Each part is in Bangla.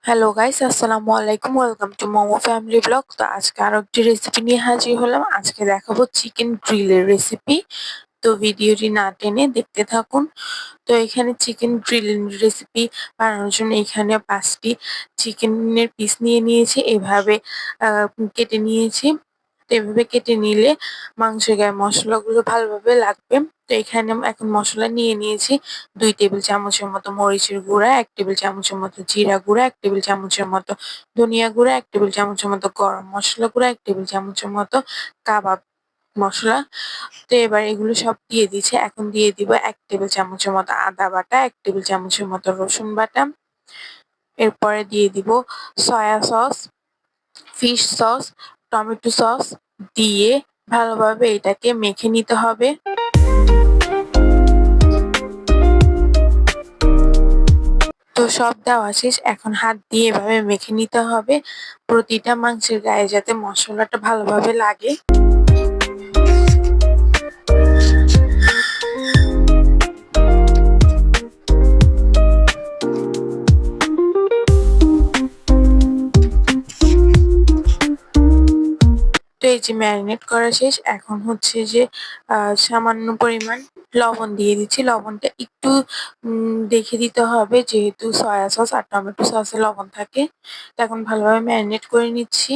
হ্যালো গাইস, আসসালামু আলাইকুম। Welcome to momo family blog. তো আজকে আরো একটি রেসিপি নিয়ে হাজির হলাম। আজকে দেখাবো চিকেন গ্রিলের রেসিপি। তো ভিডিওটি না টেনে দেখতে থাকুন। তো এখানে চিকেন গ্রিলের রেসিপি বানানোর জন্য এখানে 5টি চিকেনের পিস নিয়ে নিয়েছি। এভাবে কেটে নিয়েছি। তো এভাবে কেটে নিলে মাংসের গায়ে মশলাগুলো ভালোভাবে লাগবে। তো এখানে এখন মশলা নিয়ে নিয়েছি 2 টেবিল চামচের মতো মরিচের গুঁড়া, 1 টেবিল চামচের মতো জিরা গুঁড়া, 1 টেবিল চামচের মতো ধনিয়া গুঁড়া, 1 টেবিল চামচের মতো গরম মসলা গুঁড়া, 1 টেবিল চামচের মতো কাবাব মসলা। তো এবার এগুলো সব দিয়ে দিচ্ছি। এখন দিয়ে দিব 1 টেবিল চামচের মতো আদা বাটা, 1 টেবিল চামচের মতো রসুন বাটা। এরপরে দিয়ে দিব soya sauce, fish sauce, tomato sauce দিয়ে ভালোভাবে এটাকে মেখে নিতে হবে। তো সব দেওয়া শেষ। এখন হাত দিয়ে এভাবে মেখে নিতে হবে প্রতিটা মাংসের গায়ে, যাতে মশলাটা ভালোভাবে লাগে। তো এই যে ম্যারিনেট করা শেষ। এখন হচ্ছে যে সামান্য পরিমাণ লবণ দিয়ে দিচ্ছি। লবণটা একটু দেখে দিতে হবে, যেহেতু সয়া সস আর টমেটো সসে লবণ থাকে। তো এখন ভালোভাবে ম্যারিনেট করে নিচ্ছি।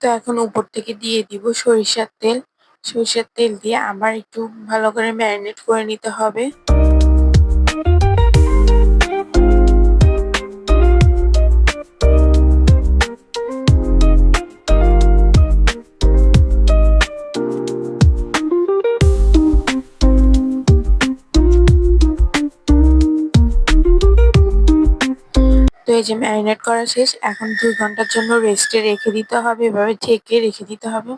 তো এখন উপর থেকে দিয়ে দিব সরিষার তেল। সরিষার তেল দিয়ে আবার একটু ভালো করে ম্যারিনেট করে নিতে হবে। তো এই যে ম্যারিনেট করা শেষ। এখন 2 ঘন্টার জন্য রেস্টে রেখে দিতে হবে, এভাবে ঢেকে রেখে দিতে হবে।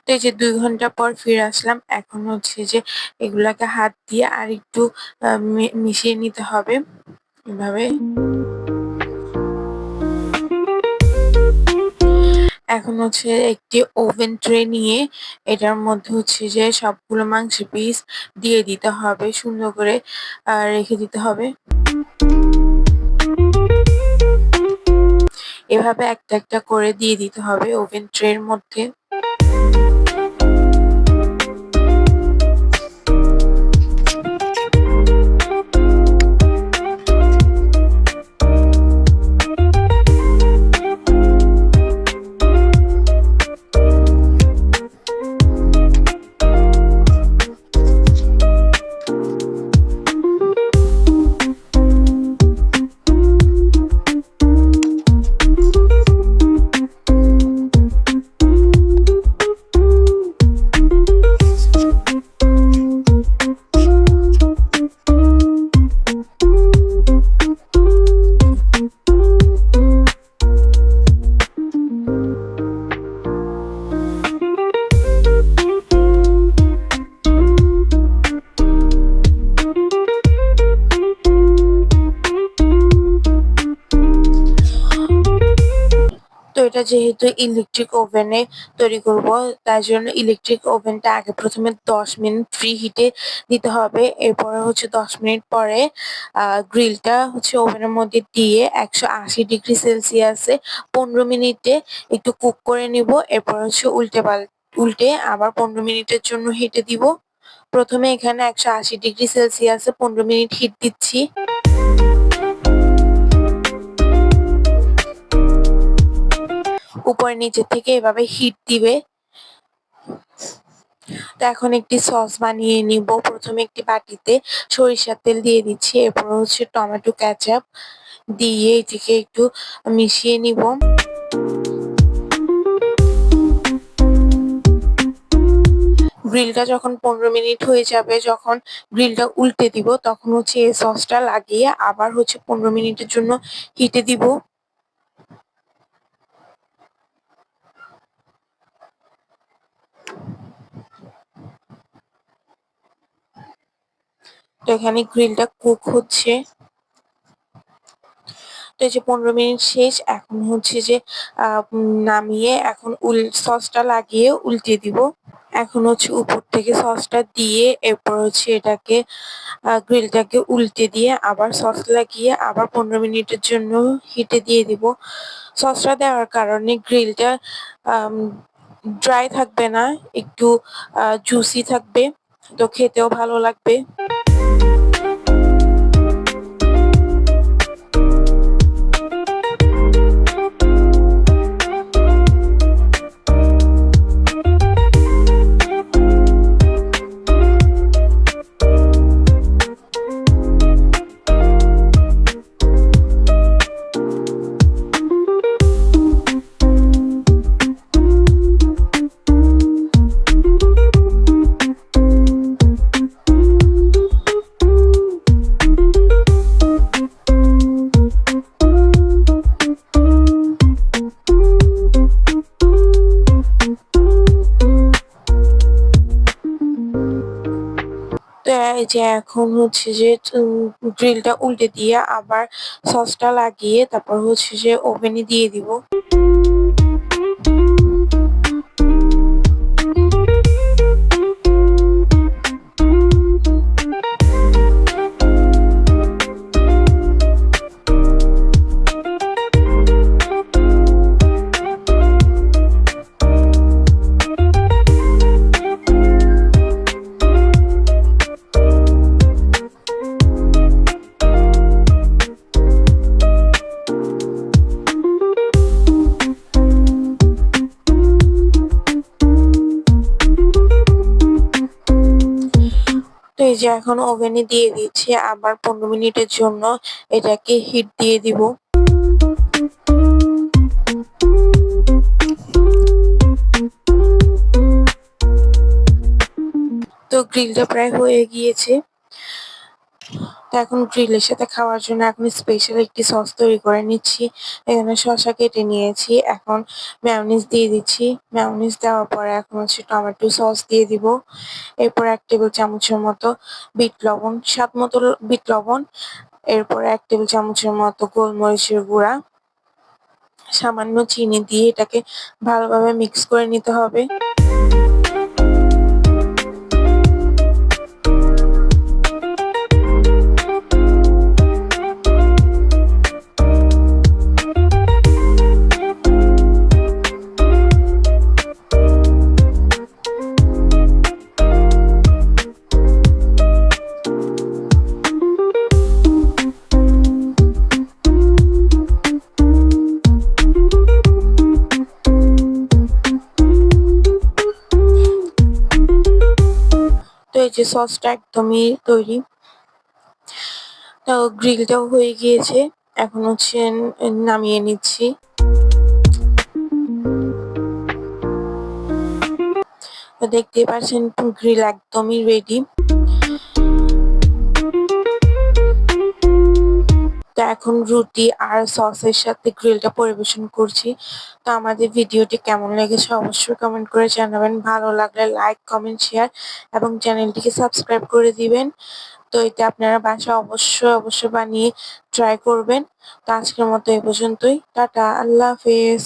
তো এই যে 2 ঘন্টা পর ফিরে আসলাম। এখন হচ্ছে যে এগুলাকে হাত দিয়ে আরেকটু মিশিয়ে নিতে হবে এভাবে। এখন হচ্ছে একটি ওভেন ট্রে নিয়ে এটার মধ্যে হচ্ছে যে সবগুলো মাংসের পিস দিয়ে দিতে হবে, সুন্দর করে রেখে দিতে হবে। এভাবে একটা একটা করে দিয়ে দিতে হবে ওভেন ট্রের মধ্যে। তো এটা যেহেতু ইলেকট্রিক ওভেনে তৈরি করব, তার জন্য ইলেকট্রিক ওভেনটা আগে প্রথমে 10 মিনিট ফ্রি হিটে দিতে হবে। এরপরে হচ্ছে 10 মিনিট পরে গ্রিলটা হচ্ছে ওভেনের মধ্যে দিয়ে 180 ডিগ্রি সেলসিয়াসে 15 মিনিটে একটু কুক করে নিব। এরপর হচ্ছে উল্টে আবার 15 মিনিটের জন্য হিটে দিব। প্রথমে এখানে 180 ডিগ্রি সেলসিয়াসে 15 মিনিট হিট দিচ্ছি। উপরে নিচে থেকে এভাবে হিট দিবে। তো এখন একটি সস বানিয়ে নিব। প্রথমে একটি বাটিতে সরিষার তেল দিয়ে দিচ্ছি। এরপর হচ্ছে টমেটো কেচাপ দিয়ে এটিকে একটু মিশিয়ে নিব। গ্রিলটা যখন 15 মিনিট হয়ে যাবে, যখন গ্রিলটা উল্টে দিব, তখন হচ্ছে এই সসটা লাগিয়ে আবার হচ্ছে 15 মিনিটের জন্য হিটে দিব। তো এখানে গ্রিলটা কুক হচ্ছে। তো এই যে 15 মিনিট শেষ। এখন হচ্ছে যে নামিয়ে এখন সসটা লাগিয়ে উল্টে দিব। এখন হচ্ছে উপর থেকে সসটা দিয়ে এরপর হচ্ছে এটাকে গ্রিলটাকে উল্টে দিয়ে আবার সস লাগিয়ে আবার 15 মিনিটের জন্য হিটে দিয়ে দিব। সসটা দেওয়ার কারণে গ্রিলটা ড্রাই থাকবে না, একটু জুসি থাকবে, তো খেতেও ভালো লাগবে। তো এই যে এখন হচ্ছে যে গ্রিলটা উল্টে দিয়ে আবার সসটা লাগিয়ে তারপর হচ্ছে যে ওভেনে দিয়ে দিব। তো এই যে এখন ওভেনে দিয়ে দিচ্ছি, আবার 15 মিনিটের জন্য এটাকে হিট দিয়ে দিব। তো গ্রিলটা প্রায় হয়ে গিয়েছে। তো এখন গ্রিলের সাথে খাওয়ার জন্য এখন স্পেশাল একটি সস তৈরি করে নিচ্ছি। এখানে শসা কেটে নিয়েছি, এখন মেয়োনিজ দিয়ে দিচ্ছি। মেয়োনিজ দেওয়ার পরে এখন হচ্ছে টমেটো সস দিয়ে দিব। এরপর 1 টেবিল চামচের মতো বিট লবণ, স্বাদ মতো বিট লবণ। এরপর 1 টেবিল চামচের মতো গোলমরিচের গুঁড়া, সামান্য চিনি দিয়ে এটাকে ভালোভাবে মিক্স করে নিতে হবে। তো এই যে সসটা একদমই তৈরি। তো গ্রিলটাও হয়ে গিয়েছে, এখন হচ্ছে নামিয়ে নিচ্ছি। তো দেখতেই পাচ্ছেন গ্রিল একদমই রেডি। তো এখন রুটি আর সসের সাথে গ্রিলটা পরিবেশন করছি। তো আমাদের ভিডিওটি কেমন লেগেছে অবশ্যই কমেন্ট করে জানাবেন। ভালো লাগলে লাইক, কমেন্ট, শেয়ার এবং চ্যানেলটিকে সাবস্ক্রাইব করে দিবেন। তো এটা আপনারা বাসায় অবশ্যই বানিয়ে ট্রাই করবেন। তো আজকের মতো এই পর্যন্তই। টাটা, আল্লাহ হাফেজ।